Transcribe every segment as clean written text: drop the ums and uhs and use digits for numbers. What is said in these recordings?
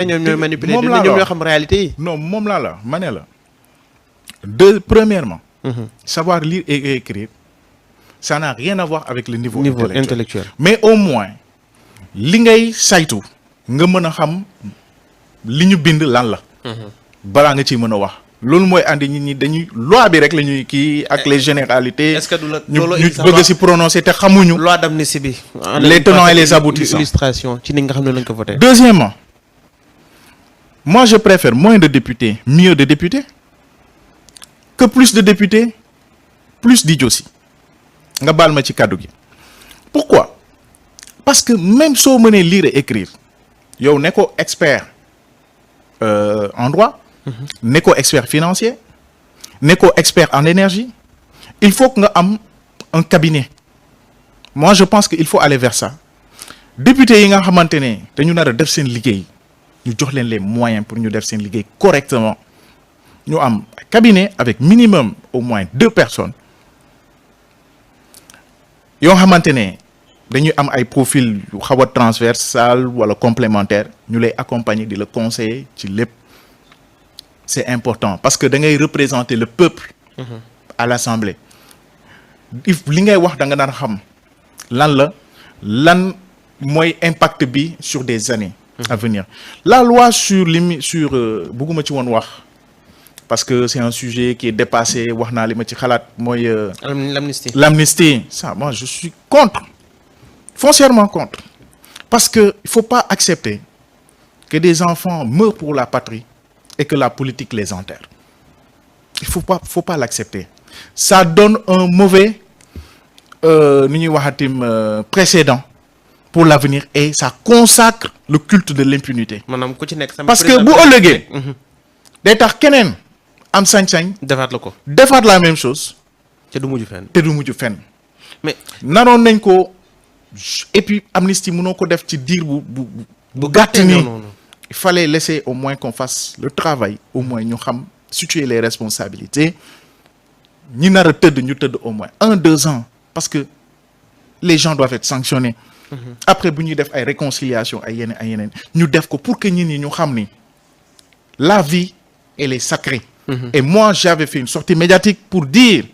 ñoom ñooy manipuler ñoom ñoo xam réalité yi. non moom laa la ma ne la. Premièrement. Savoir lire et écrire ça n'a rien à voir avec le niveau intellectuel. Mais au moins li ngay saytu nga mën a xam li ñu bind lan la. balaa nga ciy mën a wax. loolu mooy andi nit ñi dañuy loi bi rek la ñuy kii ak les généralités. est-ce que du la ñu bëgg si prononcer te xamuñu. loi d'amnistie bi. les tenants et les aboutissants. illustration ci ni nga xam ne lañ ko voté. Deuxièmement, moi je préfère moins de députés, mieux de députés, que plus de députés, plus d'idiotie. nga baal ma ci kàddu gi. Pourquoi? Parce que même soo mënee lire et écrire yow ne ko expert en droit. ne ko expert financier. ne ko expert en énergie. il faut que nga am un cabinet. moi je pense que il faut aller vers ça. député yi nga xamante ne dañu nar a def seen liggéey ñu jox leen les moyens pour ñu def seen liggéey correctement ñu am cabinet avec minimum au moins 2 personnes yoo xamante ne dañuy am ay profil yu xaw a transversal wala complémentaire ñu lay accompagner di la conseiller ci lépp. C'est important parce que da ngay représenter le peuple à l'Assemblée. li ngay wax da nga daan xam lan mooy impact bi sur des années à venir. La loi sur bëgguma ci woon wax parce que c'est un sujet qui est dépassé wax naa li ma ci xalaat mooy l'amnistie. Ça moi je suis contre, foncièrement contre, parce que il faut pas accepter que des enfants meurent pour la patrie et que la politique les enterre. Il faut pas l'accepter. Ça donne un mauvais précédent pour l'avenir et ça consacre le culte de l'impunité. Parce que bu ëllëgee day tax keneen am sañ-sañ defaat la même chose te du mujj fenn. mais naroon nañ ko et puis amnistie mënoo ko def ci diir bu gàtt nii. Il fallait laisser au moins qu'on fasse le travail, au moins ñu xam situer les responsabilités ñi nar a tëdd ñu tëdd au moins 1-2 ans parce que les gens doivent être sanctionnés. Après bu ñuy def ay réconciliation ay yeneen ñu def ko pour que nit ñi ñu xam ni la vie elle est sacrée. Et moi j'avais fait une sortie médiatique pour dire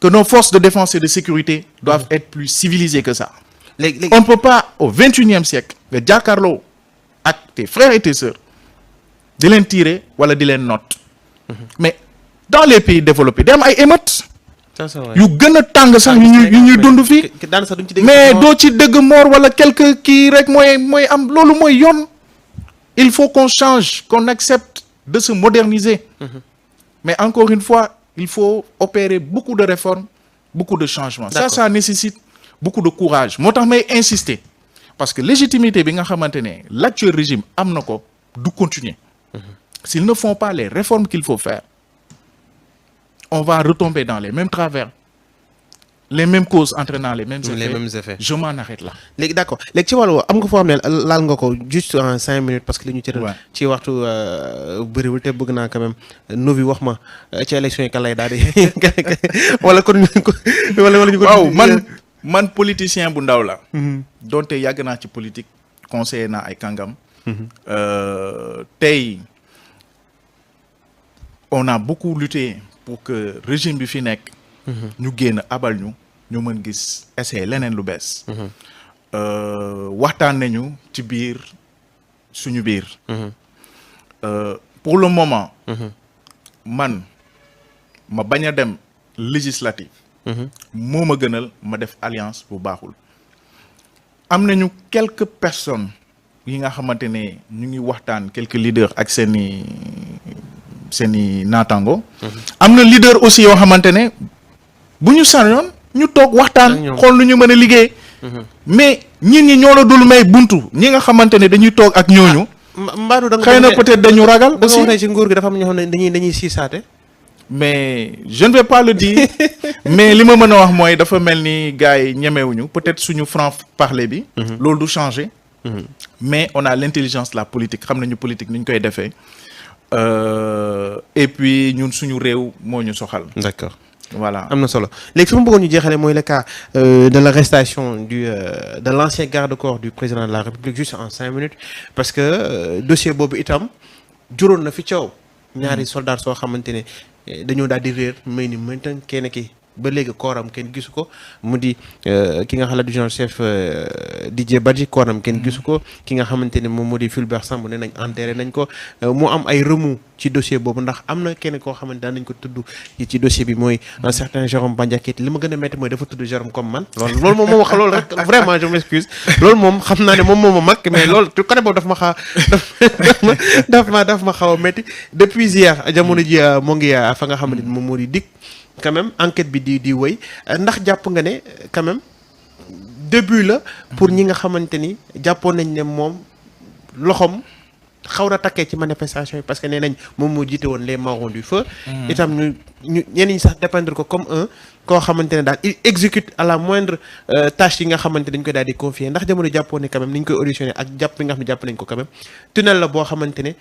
que nos forces de défense et de sécurité doivent être plus civilisées que ça. On ne peut pas au 21e siècle nga jàkkaarloo ak tes frères et tes sœurs di leen tirer wala di leen noot. mais dans les pays développés day am ay émeutes yu gën a tàng sax yu ñuy dund fii mais doo ci dëgg mort wala quelque kii rek mooy am loolu mooy yoon. il faut qu'on change, qu'on accepte de se moderniser. Mais encore une fois il faut opérer beaucoup de réformes, beaucoup de changements. Ça nécessite beaucoup de courage. moo tax may insister parce que légitimité bi nga xamante ne l'actuel régime am na ko du continuer. S'ils ne font pas les réformes qu'il faut faire, on va retomber dans les mêmes travers, les mêmes causes entraînant les mêmes effets. Je m'en arrête là. léegi d'accord léegi ci wàllu am nga foo xam ne laal nga ko juste en 5 minutes parce que li ñu cëral ci waxtu bëriwul te bëgg naa quand même Novi wax ma ci élection yi kan lay daal di wala kon wala ñu ko. waaw man politicien bu ndaw la. donte yàgg naa ci politique conseiller naa ay kàngam. tey on a beaucoup lutté pour que régime bi fi nekk. ñu génn abal ñu mën gis essayer leneen lu bees. waxtaan nañu ci biir suñu biir. pour le moment. man ma bañ a dem législative. moo ma gënal ma def alliance bu baaxul. am nañu quelques personnes yi nga xamante ne ñu ngi waxtaan quelques leaders ak seeni naataango. am na leader aussi yoo xamante ne bu ñu sañoon ñu toog waxtaan xool lu ñu mën a liggéey. mais ñit ñi ñoo la dul may buntu ñi nga xamante ne dañuy toog ak ñooñu. Mbadou da nga xëy na peut-être dañu ragal. aussi da nga ci nguur gi dafa am ñoo xam ne dañuy siisaate. mais je ne vais pas le dire mais li ma mën a wax mooy dafa mel ni gars yi ñemewuñu peut-être suñu franc parler bi. loolu du changer. mais on a l'intelligence de la politique xam nañu politique ni ñu koy defee. et puis ñun suñu réew moo ñu soxal. D'accord. voilà am na solo léegi fi ma bëggoon ñu jeexale mooy le cas de l'arrestation de l'ancien garde-corps du président de la République juste en 5 minutes parce que dossier boobu itam juróon na fi coow. ñaari soldats soo xamante ne dañoo daal di réer may ni maintenant kenn ki ba léegi kooram kenn gisu ko mu di ki nga xam ne adjudant chef Didier Badji kooram kenn gisu ko ki nga xamante ne moom moo di Fulbert Sambou ne nañ enterré nañ ko mu am ay remous ci dossier boobu ndax am na kenn koo xamante daan nañ ko tudd ci dossier bi mooy un certain Jérôme Bandiaky li ma gën a métti mooy dafa tudd Jérôme comme man loolu moom moo wax loolu rek vraiment je m'excuse loolu moom xam naa ne moom moo ma mag mais loolu côté boobu daf ma xaw a métti depuis hier jamono ji moo ngi fa nga xamante ni moom moo di dikk quand même enquête bi di wëy ndax jàpp nga ne quand même début la pour ñi nga xamante ni jàppoon nañ ne moom loxoom xaw na takkee ci manifestation yi parce que nee nañ moom moo jiite woon les marrons du feu itam ñu ñenn ñi sax dépendre ko comme koo xamante ne daal il exécute à la moindre tâche yi nga xamante dañ koy daal di confier ndax jamono jàppoon ne quand même ni ñu koy auditionné ak jàpp bi nga xam ne jàpp nañ ko quand même tunnel la boo xamante ne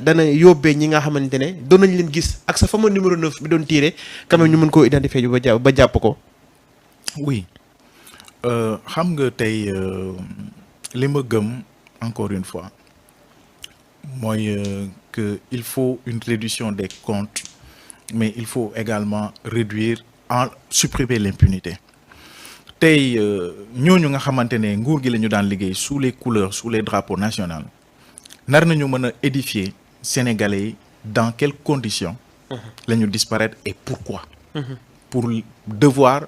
dana yóbbee ñi nga xamante ne doon nañ leen gis ak sa fameux numéro 9 bi doon tiré quand même ñu mën koo identifier ju ba jàpp ko. oui xam nga tey li ma gëm encore une fois mooy que il faut une réduction des comptes mais il faut également supprimer l'impunité tey ñooñu nga xamante ne nguur gi la ñu daan liggéey sous les couleurs sous les drapeaux nationaux nar nañu mën a édifier Sénégalais yi dans quelles conditions la ñu disparaître et pourquoi pour devoir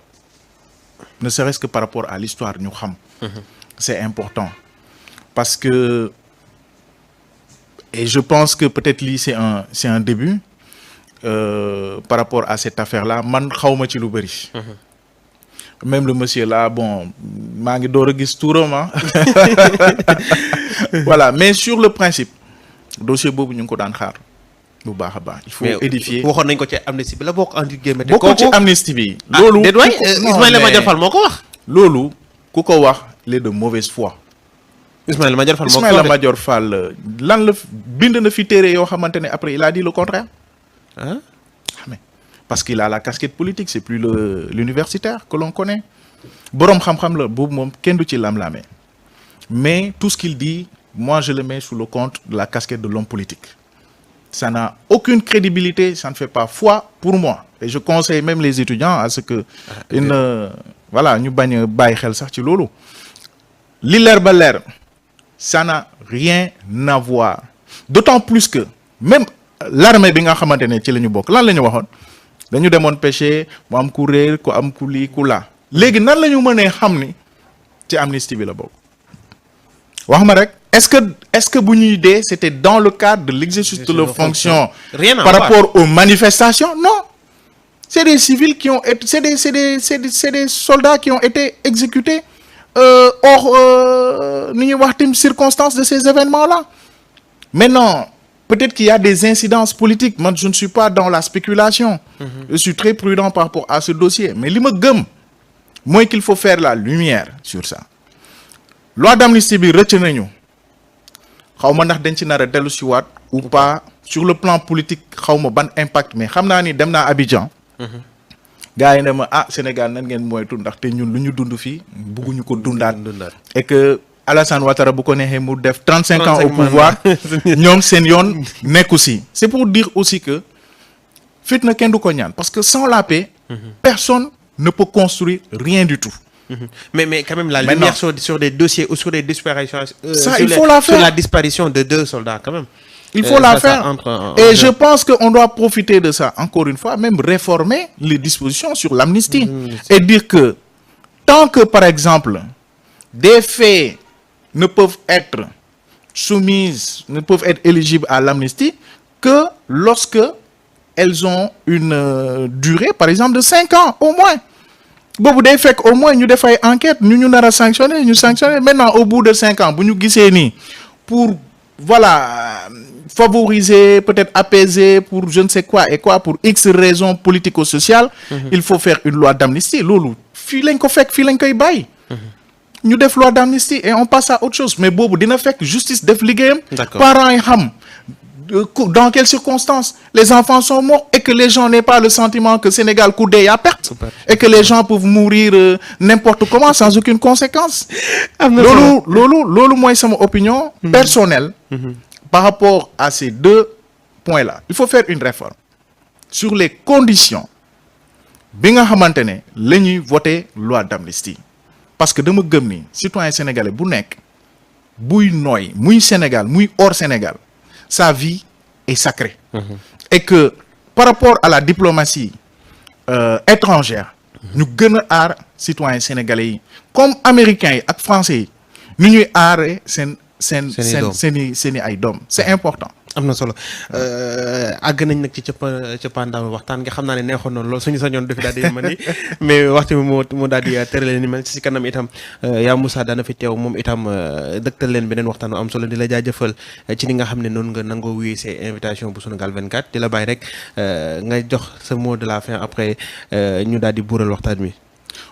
ne serait-ce que par rapport à l'histoire ñu xam c'est important parce que et je pense que peut-être lii c'est un début par rapport à cette affaire-là man xawma ci lu bëri même le monsieur là bon maa ngi door a gis turam voilà mais sur le principe dossier boobu ñu ngi ko daan xaar bu baax a baax il faut édifier waxoon nañ ko ci amnistie bi la bokk entre guillemets bokk ci amnistie bi loolu déet waay Ismaïla Madior Fall moo ko wax loolu ku ko wax il est de mauvaise foi Ismaïla Madior Fall moo ko wax Ismaïla Madior Fall lan la bind na fi téere yoo xamante ne après il a dit le contraire ah mais parce qu'il a la casquette politique c'est plus l'universitaire que l'on connaît boroom xam-xam la boobu moom kenn du ci lam-lamee mais tout ce qu'il dit moi je le mets sous le compte de la casquette de l'homme politique ça n'a aucune crédibilité ça ne fait pas foi pour moi et je conseille même les étudiants à ce que voilà ñu bañ a bàyyi xel sax ci loolu li leer ba leer ça n'a rien à voir d'autant plus que même l'armée bi nga xamante ne ci la ñu bokk lan la ñu waxoon dañu demoon pêcher mu am ku réer ku am ku lii ku laa léegi nan la ñu mënee xam ni ci amnistie bi la bokk wax ma rek est-ce que bu ñuy dee c'était dans le cadre de l'exercice de leurs fonctions par rapport aux manifestations non c'est des civils qui ont été c'est des soldats qui ont été exécutés hors ni ñuy wax tim circonstances de ces événements-là maintenant peut-être qu'il y a des incidences politiques man je ne suis pas dans la spéculation je suis très prudent par rapport à ce dossier mais li ma gëm mooy qu'il faut faire la lumière sur ça loi d'amnistie bi rëcc nañu xaw ma ndax dañ ci nar a dellu si waat ou pas sur le plan politique xaw ma ban impact mais xam naa ni dem naa Abidjan gars yi ne ma Sénégal nan ngeen moytu ndaxte ñun lu ñu dund fii bugguñu ko dundaat et que Alassane Ouattara bu ko neexee mu def 35 ans au pouvoir ñoom seen yoon nekku si c'est pour dire aussi que fitna kenn du ko ñaan parce que sans la paix personne ne peut construire rien du tout mais quand même la lumière sur des dossiers ou sur des disparitions ça il faut la faire sur la disparition de 2 soldats quand même il faut la faire et je pense qu'on doit profiter de ça encore une fois même réformer les dispositions sur l'amnistie et dire que tant que par exemple des faits ne peuvent être éligibles à l'amnistie que lorsque elles ont une durée par exemple de 5 ans au moins boobu day fekk au moins ñu def ay enquête ñu nar a sanctionner maintenant au bout de 5 ans bu ñu gisee nii pour voilà favoriser peut-être apaiser pour je ne sais quoi et quoi pour X raisons politico-sociales il faut faire une loi d'amnistie loolu fii lañ ko fekk fii lañ koy bàyyi ñu def loi d'amnistie et on passe à autre chose mais boobu dina fekk justice def liggéeyam parents yi xam dans quelles circonstances les enfants sont morts et que les gens n'aient pas le sentiment que Sénégal ku dee yaa perte. Et que les gens peuvent mourir n'importe comment sans aucune conséquence. loolu mooy sama opinion personnelle par rapport à ces deux points-là. Il faut faire une réforme sur les conditions bi nga xamante ne la ñuy voter loi d'amnistie, parce que dama gëm ni citoyen sénégalais bu nekk buy nooy muy Sénégal muy hors Sénégal sa vie est sacrée. Et que par rapport à la diplomatie étrangère ñu gën a aar citoyen sénégalais yi comme américains yi ak français yi ni ñuy aaree seen i ay doom. C'est important. am na solo àgg nañ nag ci cëppaandaw waxtaan nga xam naa ne neexoon na lool suñu sañoon defi daal di mën ni mais waxtu bi moo daal di tërale ni mel si kanam itam yaa Moussa daana fi teew moom itam dëgtal leen beneen waxtaan bu am solo di la jaajëfal ci ni nga xam ne noonu nga nangoo wuyu see invitation bu Sunugal 24 di la bàyyi rek nga jox sa mot de la fin après ñu daal di buural waxtaan wi.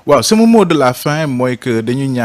waaw sama mot de la fin mooy que dañuy